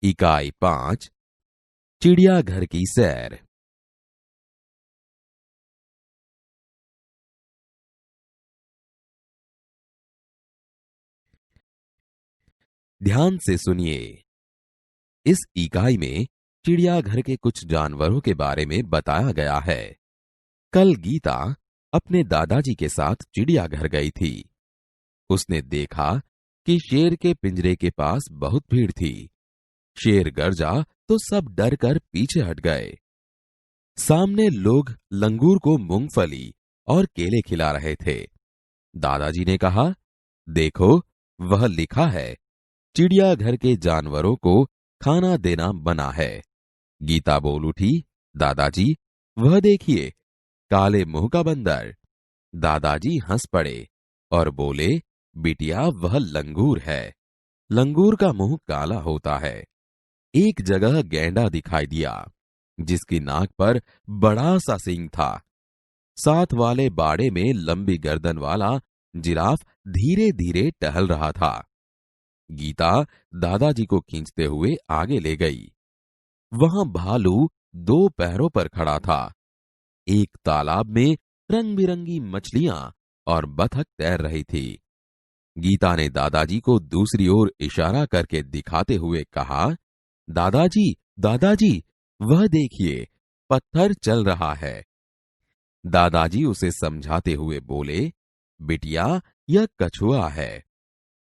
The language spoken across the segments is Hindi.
इकाई 5 चिड़ियाघर की सैर। ध्यान से सुनिए। इस इकाई में चिड़ियाघर के कुछ जानवरों के बारे में बताया गया है। कल गीता अपने दादाजी के साथ चिड़ियाघर गई थी। उसने देखा कि शेर के पिंजरे के पास बहुत भीड़ थी। शेर गरजा तो सब डर कर पीछे हट गए। सामने लोग लंगूर को मूंगफली और केले खिला रहे थे। दादाजी ने कहा, देखो, वह लिखा है, चिड़ियाघर के जानवरों को खाना देना मना है। गीता बोल उठी, दादाजी, वह देखिए, काले मुंह का बंदर। दादाजी हंस पड़े और बोले, बिटिया, वह लंगूर है। लंगूर का मुंह काला होता है। एक जगह गैंडा दिखाई दिया, जिसकी नाक पर बड़ा सा सींग था। साथ वाले बाड़े में लंबी गर्दन वाला जिराफ धीरे धीरे टहल रहा था। गीता दादाजी को खींचते हुए आगे ले गई। वहां भालू दो पैरों पर खड़ा था। एक तालाब में रंग बिरंगी मछलियां और बतख तैर रही थी। गीता ने दादाजी को दूसरी ओर इशारा करके दिखाते हुए कहा, दादाजी, दादाजी, वह देखिए, पत्थर चल रहा है। दादाजी उसे समझाते हुए बोले, बिटिया, यह कछुआ है।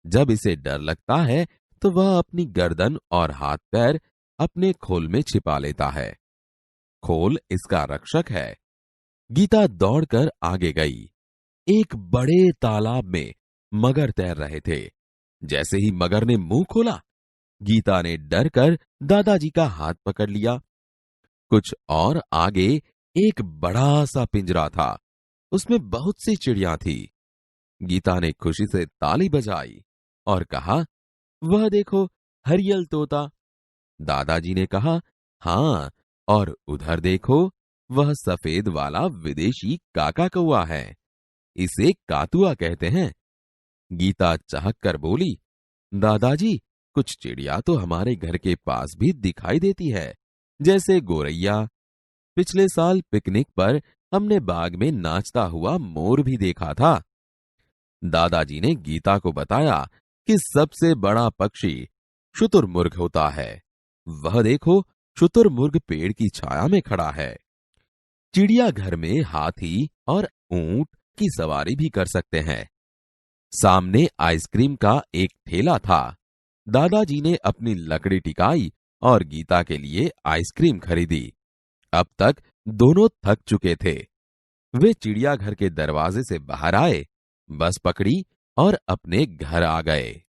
जब इसे डर लगता है तो वह अपनी गर्दन और हाथ पैर अपने खोल में छिपा लेता है। खोल इसका रक्षक है। गीता दौड़कर आगे गई। एक बड़े तालाब में मगर तैर रहे थे। जैसे ही मगर ने मुंह खोला, गीता ने डर कर दादाजी का हाथ पकड़ लिया। कुछ और आगे एक बड़ा सा पिंजरा था। उसमें बहुत सी चिड़ियां थी। गीता ने खुशी से ताली बजाई और कहा, वह देखो, हरियल तोता। दादाजी ने कहा, हाँ, और उधर देखो, वह सफेद वाला विदेशी काका कौआ है। इसे कातुआ कहते हैं। गीता चहक कर बोली, दादाजी, कुछ चिड़िया तो हमारे घर के पास भी दिखाई देती है, जैसे गोरैया। पिछले साल पिकनिक पर हमने बाग में नाचता हुआ मोर भी देखा था। दादाजी ने गीता को बताया कि सबसे बड़ा पक्षी शुतुरमुर्ग होता है। वह देखो, शुतुरमुर्ग पेड़ की छाया में खड़ा है। चिड़ियाघर में हाथी और ऊंट की सवारी भी कर सकते हैं। सामने आइसक्रीम का एक ठेला था। दादाजी ने अपनी लकड़ी टिकाई और गीता के लिए आइसक्रीम खरीदी। अब तक दोनों थक चुके थे। वे चिड़ियाघर के दरवाजे से बाहर आए, बस पकड़ी और अपने घर आ गए।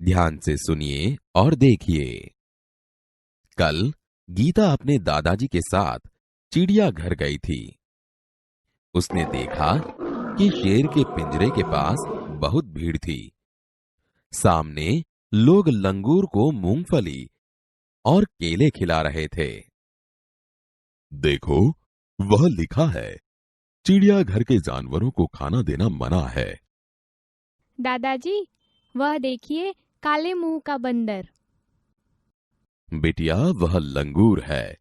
ध्यान से सुनिए और देखिए। कल गीता अपने दादाजी के साथ चिड़ियाघर गई थी। उसने देखा कि शेर के पिंजरे के पास बहुत भीड़ थी। सामने लोग लंगूर को मूंगफली और केले खिला रहे थे। देखो, वह लिखा है, चिड़ियाघर के जानवरों को खाना देना मना है। दादाजी, वह देखिए, काले मुंह का बंदर। बिटिया, वह लंगूर है।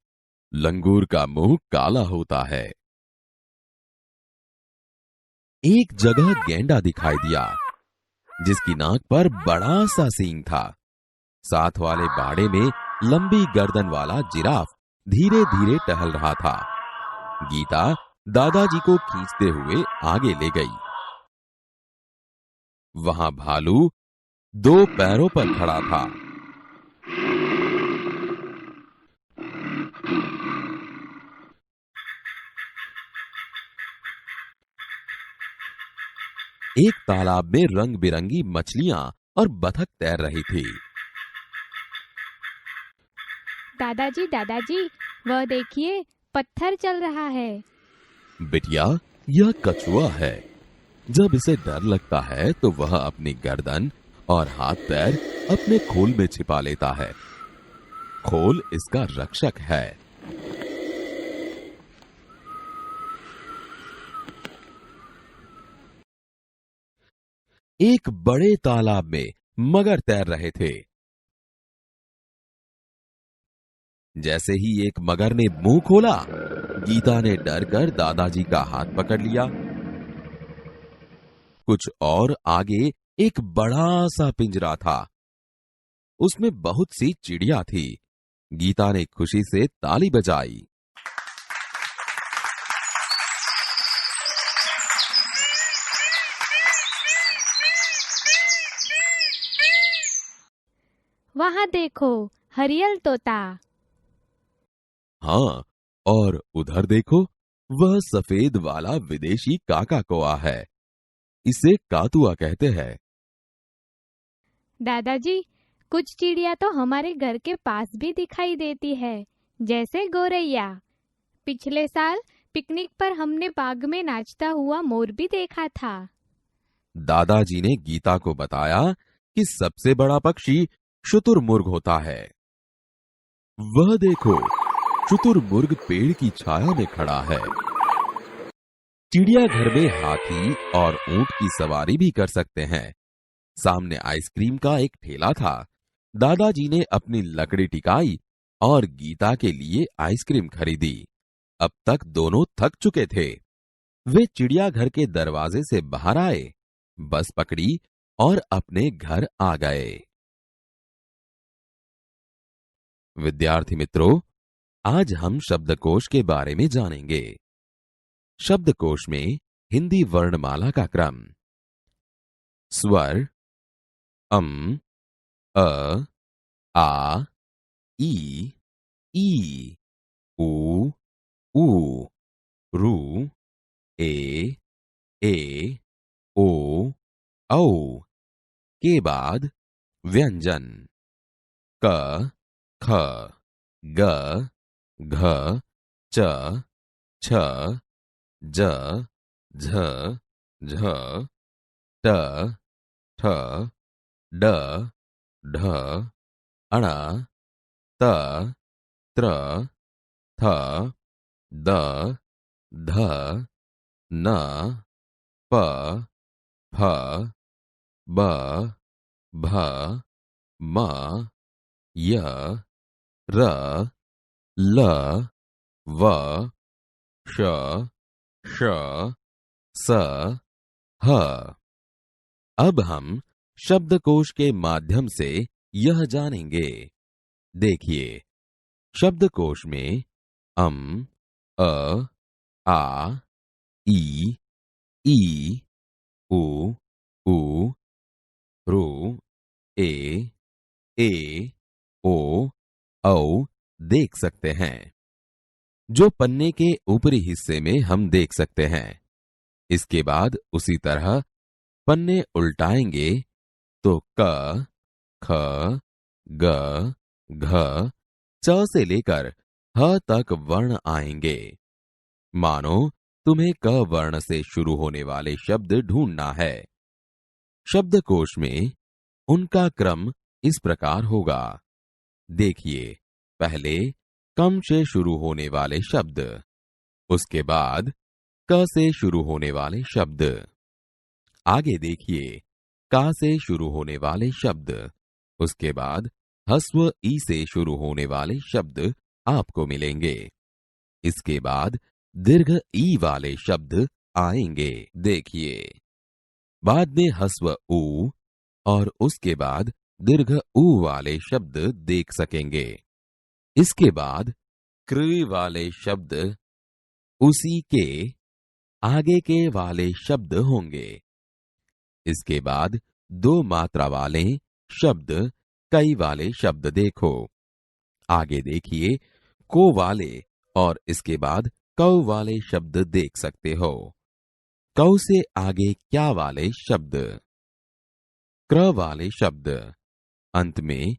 लंगूर का मुंह काला होता है। एक जगह गैंडा दिखाई दिया, जिसकी नाक पर बड़ा सा सींग था। साथ वाले बाड़े में लंबी गर्दन वाला जिराफ धीरे धीरे टहल रहा था। गीता दादाजी को खींचते हुए आगे ले गई। वहां भालू 2 पैरों पर खड़ा था। एक तालाब में रंग बिरंगी मछलियां और बतख तैर रही थी। दादाजी, दादाजी, वह देखिए, पत्थर चल रहा है। बिटिया, यह कछुआ है। जब इसे डर लगता है तो वह अपनी गर्दन और हाथ पैर अपने खोल में छिपा लेता है। खोल इसका रक्षक है। एक बड़े तालाब में मगर तैर रहे थे। जैसे ही एक मगर ने मुंह खोला, गीता ने डर कर दादाजी का हाथ पकड़ लिया। कुछ और आगे एक बड़ा सा पिंजरा था। उसमें बहुत सी चिड़िया थी। गीता ने खुशी से ताली बजाई। वहां देखो, हरियल तोता। हाँ, और उधर देखो, वह सफेद वाला विदेशी काका कौआ है। इसे कातुआ कहते हैं। दादाजी, कुछ चिड़िया तो हमारे घर के पास भी दिखाई देती है, जैसे गोरैया। पिछले साल पिकनिक पर हमने बाग में नाचता हुआ मोर भी देखा था। दादाजी ने गीता को बताया कि सबसे बड़ा पक्षी शुतुरमुर्ग होता है। वह देखो, शुतुरमुर्ग पेड़ की छाया में खड़ा है। चिड़ियाघर में हाथी और ऊंट की सवारी भी कर सकते हैं। सामने आइसक्रीम का एक ठेला था। दादाजी ने अपनी लकड़ी टिकाई और गीता के लिए आइसक्रीम खरीदी। अब तक दोनों थक चुके थे। वे चिड़ियाघर के दरवाजे से बाहर आए, बस पकड़ी और अपने घर आ गए। विद्यार्थी मित्रों, आज हम शब्दकोश के बारे में जानेंगे। शब्दकोश में हिंदी वर्णमाला का क्रम। स्वर अम, अ, आ, ई, उ, रू, ए, ओ, औ के बाद व्यंजन क, ख, ग, घ, च, छ, ज, झ, झ, ट, ठ, ड, ढ, अण, त, त्र, थ, द, ध, न, प, फ, ब, भ, म, य, र, ल, व, श, श, स, ह। अब हम शब्दकोश के माध्यम से यह जानेंगे। देखिए, शब्दकोश में अम, अ, आ, ई, उ, रू, ए, ओ, औ देख सकते हैं, जो पन्ने के ऊपरी हिस्से में हम देख सकते हैं। इसके बाद उसी तरह पन्ने उल्टाएंगे तो क, ख, ग, घ, च से लेकर ह तक वर्ण आएंगे। मानो तुम्हें क वर्ण से शुरू होने वाले शब्द ढूंढना है। शब्दकोश में उनका क्रम इस प्रकार होगा। देखिए, पहले कम से शुरू होने वाले शब्द, उसके बाद क से शुरू होने वाले शब्द, आगे देखिए का से शुरू होने वाले शब्द, उसके बाद ह्रस्व ई से शुरू होने वाले शब्द आपको मिलेंगे। इसके बाद दीर्घ ई वाले शब्द आएंगे। देखिए, बाद में ह्रस्व ऊ और उसके बाद दीर्घ ऊ वाले शब्द देख सकेंगे। इसके बाद कृ वाले शब्द उसी के आगे के वाले शब्द होंगे। इसके बाद दो मात्रा वाले शब्द, कई वाले शब्द देखो। आगे देखिए, को वाले और इसके बाद कौ वाले शब्द देख सकते हो। कौ से आगे क्या वाले शब्द, क्र वाले शब्द, अंत में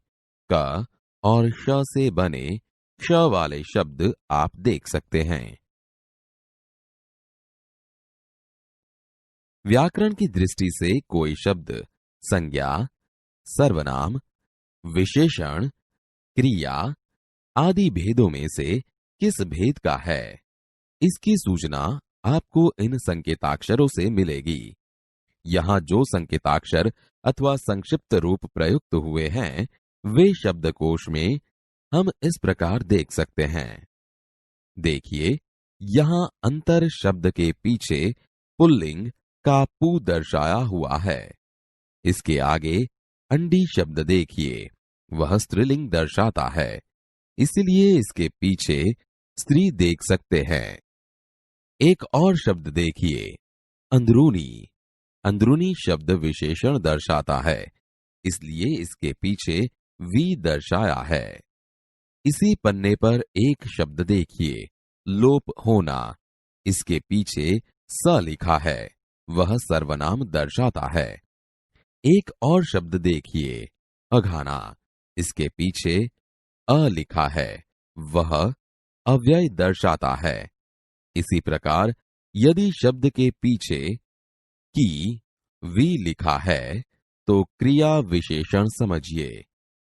क और श से बने श वाले शब्द आप देख सकते हैं। व्याकरण की दृष्टि से कोई शब्द संज्ञा, सर्वनाम, विशेषण, क्रिया आदि भेदों में से किस भेद का है, इसकी सूचना आपको इन संकेताक्षरों से मिलेगी। यहाँ जो संकेताक्षर अथवा संक्षिप्त रूप प्रयुक्त हुए हैं, वे शब्दकोश में हम इस प्रकार देख सकते हैं। देखिए, यहाँ अंतर शब्द के पीछे पुल्लिंग का पू दर्शाया हुआ है। इसके आगे अंडी शब्द देखिए, वह स्त्रीलिंग दर्शाता है, इसलिए इसके पीछे स्त्री देख सकते हैं। एक और शब्द देखिए, अंदरूनी। अंदरूनी शब्द विशेषण दर्शाता है, इसलिए इसके पीछे वी दर्शाया है। इसी पन्ने पर एक शब्द देखिए, लोप होना। इसके पीछे स लिखा है, वह सर्वनाम दर्शाता है। एक और शब्द देखिए, अघाना। इसके पीछे अ लिखा है, वह अव्यय दर्शाता है। इसी प्रकार यदि शब्द के पीछे की, वी लिखा है तो क्रिया विशेषण समझिए।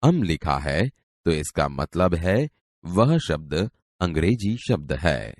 अम लिखा है तो इसका मतलब है वह शब्द अंग्रेजी शब्द है।